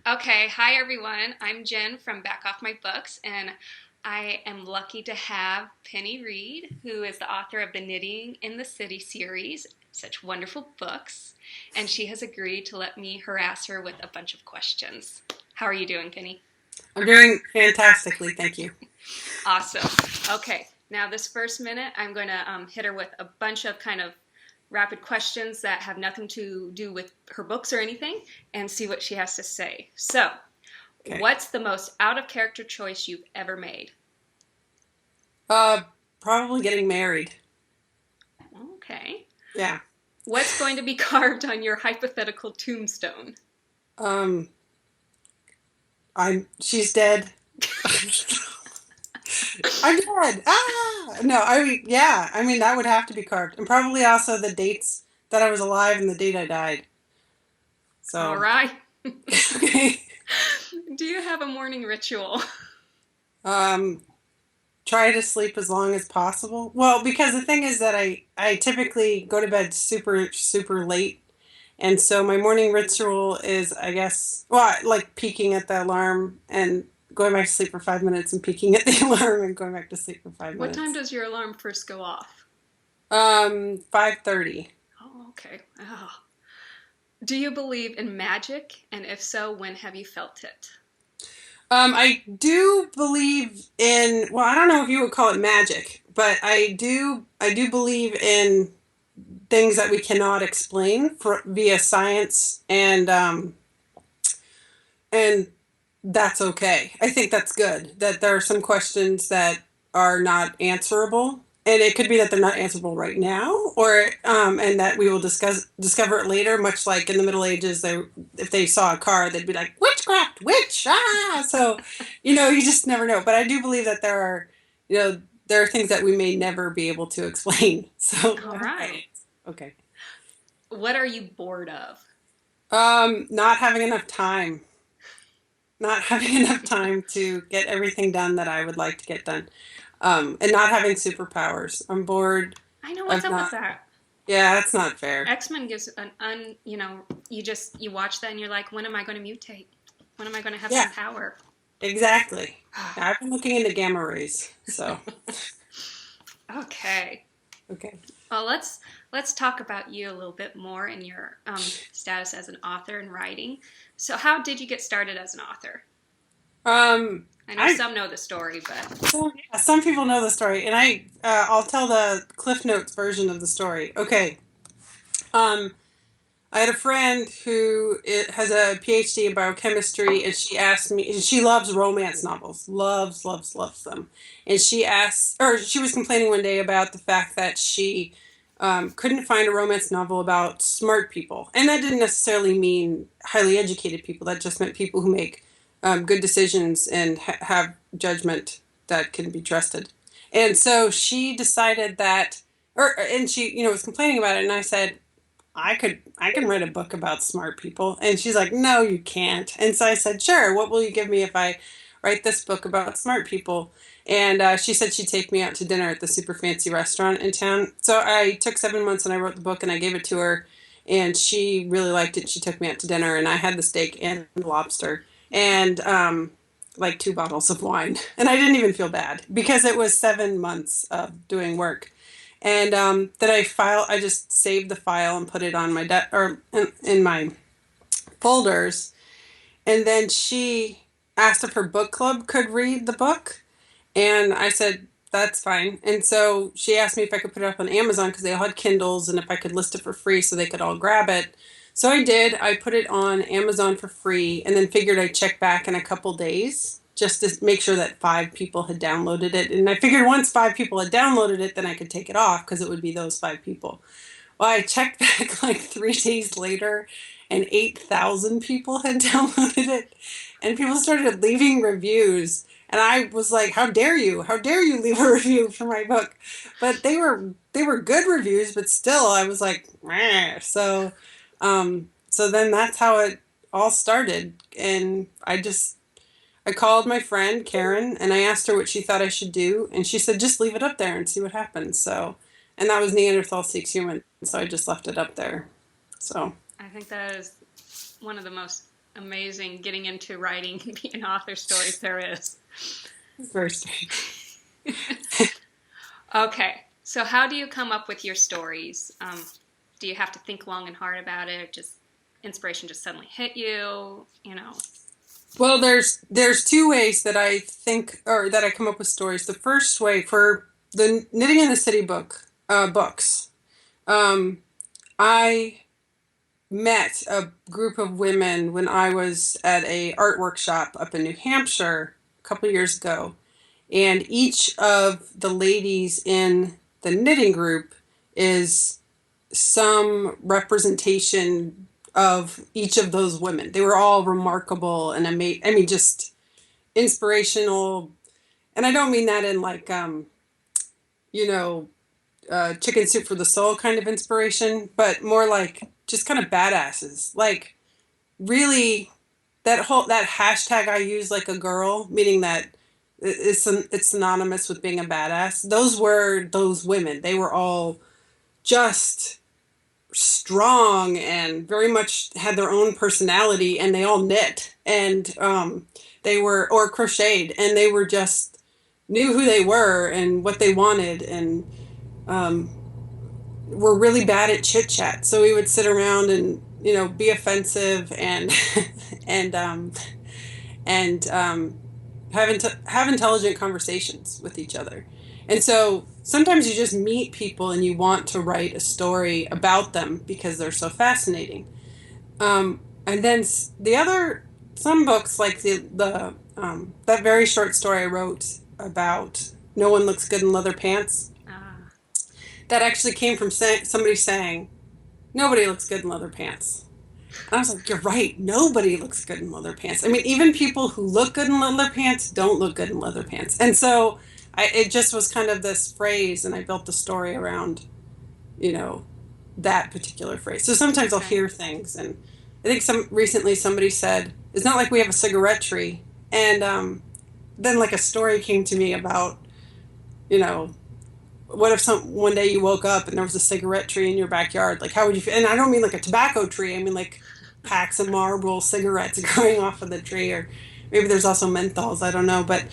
Okay, hi everyone. I'm Jen from Back Off My Books, and I am lucky to have Penny Reid, who is the author of the Knitting in the City series, such wonderful books, and she has agreed to let me harass her with a bunch of questions. How are you doing, Penny? I'm doing fantastically, thank you. Awesome. Okay, now this first minute, I'm going to hit her with a bunch of kind of rapid questions that have nothing to do with her books or anything, and see what she has to say. So, Okay. what's the most out of character choice you've ever made? Uh, Probably getting married. Okay. Yeah. What's going to be carved on your hypothetical tombstone? Um, she's dead. I'm dead. Ah, no, yeah. I mean, that would have to be carved, and probably also the dates that I was alive and the date I died. All So, right. okay. Do you have a morning ritual? Um, Try to sleep as long as possible. Well, because the thing is that I typically go to bed super late. And so my morning ritual is, I guess, well, like peeking at the alarm and going back to sleep for 5 minutes and peeking at the alarm and going back to sleep for five What time minutes. does your alarm first go off? 5:30. Oh, okay. Oh. Do you believe in magic? And if so, when have you felt it? I do believe in, well, I don't know if you would call it magic, but I do believe in things that we cannot explain via science, and that's okay. I think that's good. That there are some questions that are not answerable, and it could be that they're not answerable right now, or and that we will discover it later. Much like in the Middle Ages, if they saw a car, they'd be like witchcraft, witch, ah. So, you just never know. But I do believe that there are things that we may never be able to explain. So All I hope that right. helps. Okay. What are you bored of? Not having enough time. Not having enough time to get everything done that I would like to get done, and not having superpowers. I'm bored I know what's of up with not. that. Yeah, that's not fair. X-Men gives you watch that and you're like, when am I going to mutate? When am I going to have Yeah, some power? exactly. Yeah, I've been looking into gamma rays, so Okay. okay. Well, let's talk about you a little bit more and your status as an author and writing. So, how did you get started as an author? Um, I know I some know the story, but so yeah, some people know the story, and I'll tell the Cliff Notes version of the story. Okay. Um, I had a friend who has a PhD in biochemistry, and she asked me, and she loves romance novels, loves, loves, loves them. And she was complaining one day about the fact that she couldn't find a romance novel about smart people. And that didn't necessarily mean highly educated people, that just meant people who make good decisions and have judgment that can be trusted. And so she decided and she, was complaining about it, and I said, I can write a book about smart people. And she's like, no, you can't. And so I said, sure, what will you give me if I write this book about smart people? And she said she'd take me out to dinner at the super fancy restaurant in town. So I took 7 months and I wrote the book and I gave it to her. And she really liked it. She took me out to dinner and I had the steak and the lobster and like 2 bottles of wine. And I didn't even feel bad because it was 7 months of doing work. And then I just saved the file and put it on my or in my folders. And then she asked if her book club could read the book, and I said that's fine. And so she asked me if I could put it up on Amazon because they all had Kindles, and if I could list it for free so they could all grab it. So I did. I put it on Amazon for free, and then figured I'd check back in a couple days just to make sure that 5 people had downloaded it. And I figured once 5 people had downloaded it, then I could take it off because it would be those 5 people. Well, I checked back like 3 days later, and 8,000 people had downloaded it, and people started leaving reviews. And I was like, "How dare you? How dare you leave a review for my book?" But they were good reviews, but still, I was like, "Meh." So then that's how it all started, and I called my friend Karen and I asked her what she thought I should do, and she said just leave it up there and see what happens. So, and that was Neanderthal Seeks Human, so I just left it up there. So, I think that is one of the most amazing getting into writing and being author stories there is. It's very strange. Okay, so how do you come up with your stories? Do you have to think long and hard about it? Just inspiration just suddenly hit you? You know. Well, there's two ways that I think or that I come up with stories. The first way for the Knitting in the City books, um, I met a group of women when I was at a art workshop up in New Hampshire a couple of years ago, and each of the ladies in the knitting group is some representation of each of those women. They were all remarkable and amazing. I mean, just inspirational. And I don't mean that in like, you know, chicken soup for the soul kind of inspiration, but more like just kind of badasses. Like really, that hashtag I use, like a girl, meaning that it's synonymous with being a badass. Those were those women. They were all just strong and very much had their own personality, and they all knit, and they were or crocheted, and they were just knew who they were and what they wanted, and um, were really bad at chit chat. So we would sit around and be offensive and and have intelligent conversations with each other. And so sometimes you just meet people and you want to write a story about them because they're so fascinating. And then some books like that very short story I wrote about No One Looks Good in Leather Pants, that actually came from somebody saying, nobody looks good in leather pants. And I was like, you're right. Nobody looks good in leather pants. I mean, even people who look good in leather pants don't look good in leather pants. And so it just was kind of this phrase, and I built the story around, that particular phrase. So sometimes I'll hear things, and I think recently somebody said, it's not like we have a cigarette tree. And then like a story came to me about, what if one day you woke up and there was a cigarette tree in your backyard? Like, how would you feel? And I don't mean like a tobacco tree. I mean like packs of Marlboro cigarettes growing off of the tree, or maybe there's also menthols. I don't know, but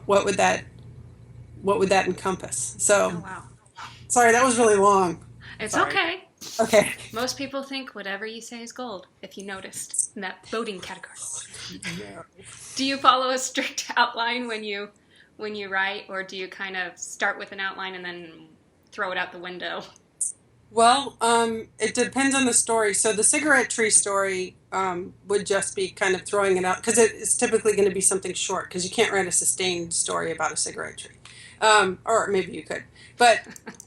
what would that encompass? So, oh, wow. Sorry, that was really long. It's sorry. Okay. Okay. Most people think whatever you say is gold, if you noticed in that voting category. No. Do you follow a strict outline when you write, or do you kind of start with an outline and then throw it out the window? Well, it depends on the story. So the cigarette tree story would just be kind of throwing it out, because it's typically going to be something short, because you can't write a sustained story about a cigarette tree. Or maybe you could. But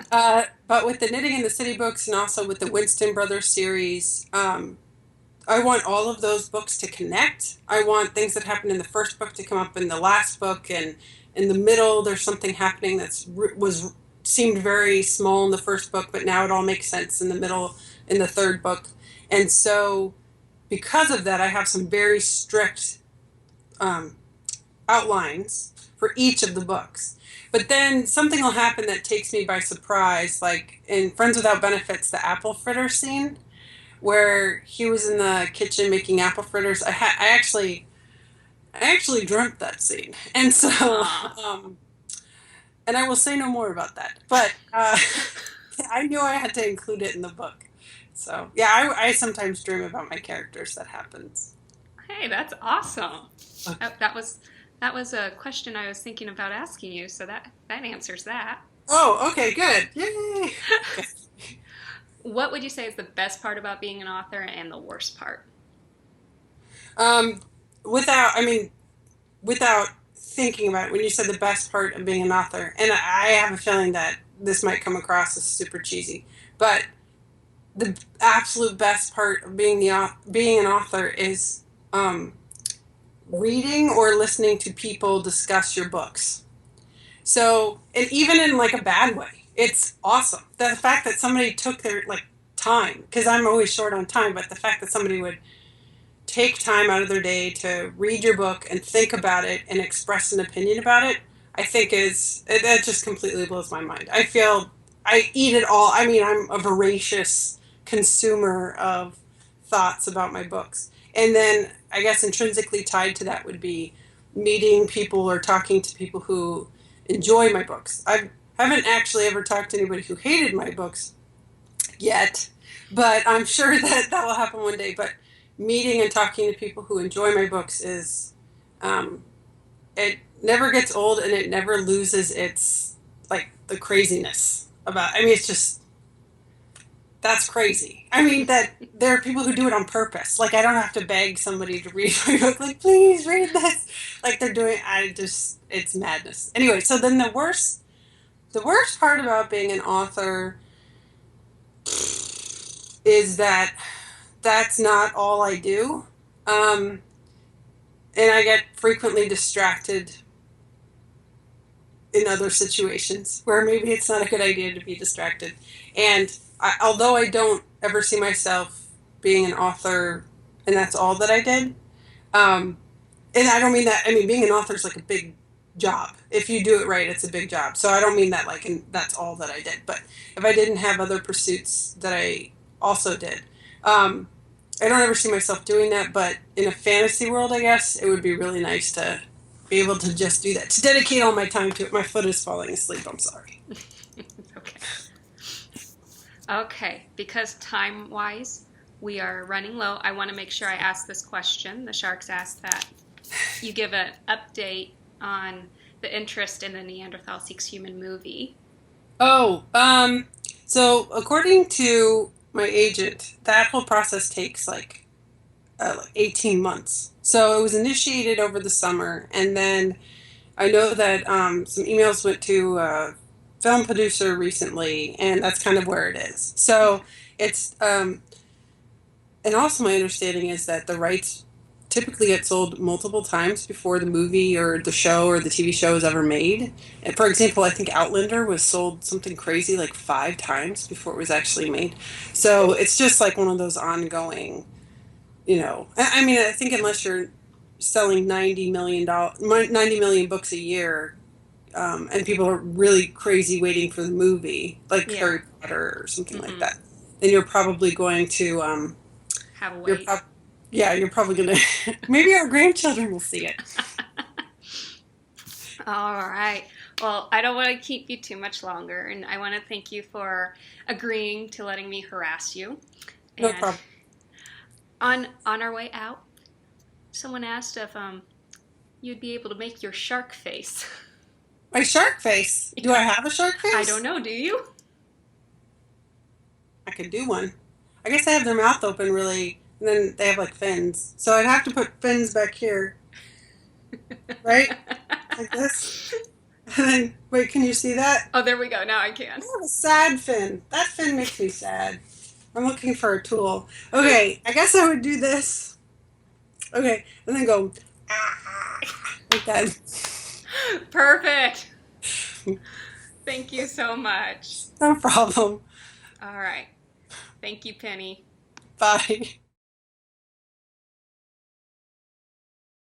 with the Knitting in the City books, and also with the Winston Brothers series, I want all of those books to connect. I want things that happened in the first book to come up in the last book, and in the middle there's something happening seemed very small in the first book, but now it all makes sense in the middle, in the third book. And so because of that, I have some very strict outlines for each of the books. But then something will happen that takes me by surprise, like in Friends Without Benefits, the apple fritter scene, where he was in the kitchen making apple fritters. I actually dreamt that scene. And so, and I will say no more about that. But I knew I had to include it in the book. So, yeah, I sometimes dream about my characters. That happens. Hey, that's awesome. That was a question I was thinking about asking you, so that answers that. Oh, okay, good. Yay! Okay. What would you say is the best part about being an author and the worst part? Without thinking about it, when you said the best part of being an author, and I have a feeling that this might come across as super cheesy, but the absolute best part of being an author is reading or listening to people discuss your books. So, and even in like a bad way, it's awesome. The fact that somebody took their time, because I'm always short on time, but the fact that somebody would take time out of their day to read your book and think about it and express an opinion about it, I think that just completely blows my mind. I feel I eat it all. I mean, I'm a voracious consumer of thoughts about my books. And then I guess intrinsically tied to that would be meeting people or talking to people who enjoy my books. I haven't actually ever talked to anybody who hated my books yet, but I'm sure that that will happen one day. But meeting and talking to people who enjoy my books is, um, it never gets old and it never loses its, like, the craziness about, I mean, it's just, that's crazy. I mean, that there are people who do it on purpose. Like, I don't have to beg somebody to read my book, like, please read this. Like, they're doing, I just, it's madness. Anyway, so then the worst part about being an author is that that's not all I do. And I get frequently distracted in other situations where maybe it's not a good idea to be distracted. And although I don't ever see myself being an author and that's all that I did, and I don't mean that, I mean, being an author is like a big job. If you do it right, it's a big job. So I don't mean that like, and that's all that I did. But if I didn't have other pursuits that I also did, I don't ever see myself doing that. But in a fantasy world, I guess, it would be really nice to be able to just do that, to dedicate all my time to it. My foot is falling asleep. I'm sorry. Okay. Okay, because time-wise, we are running low. I want to make sure I ask this question. The Sharks asked that you give an update on the interest in the Neanderthal Seeks Human movie. Oh, so according to my agent, that whole process takes like 18 months. So it was initiated over the summer, and then I know that some emails went to a film producer recently, and that's kind of where it is. So it's, and also my understanding is that the rights typically get sold multiple times before the movie or the show or the TV show is ever made. And for example, I think Outlander was sold something crazy like 5 times before it was actually made. So it's just like one of those ongoing, I mean, I think unless you're selling $90 million, 90 million books a year, and people are really crazy waiting for the movie, like Yeah. Harry Potter or something like that, then you're probably going to, Have a you're wait. yeah, you're probably going to, maybe our grandchildren will see it. All right. Well, I don't want to keep you too much longer, and I want to thank you for agreeing to letting me harass you. No And problem. on our way out, someone asked if you'd be able to make your shark face. My shark face. Do I have a shark face? I don't know. Do you? I could do one. I guess they have their mouth open really, and then they have like fins. So I'd have to put fins back here, right? Like this. And then, wait, can you see that? Oh, there we go. Now I can. I have a sad fin. That fin makes me sad. I'm looking for a tool. Okay, I guess I would do this. Okay, and then go, ah, like that. Perfect. Thank you so much. No problem. All right. Thank you, Penny. Bye.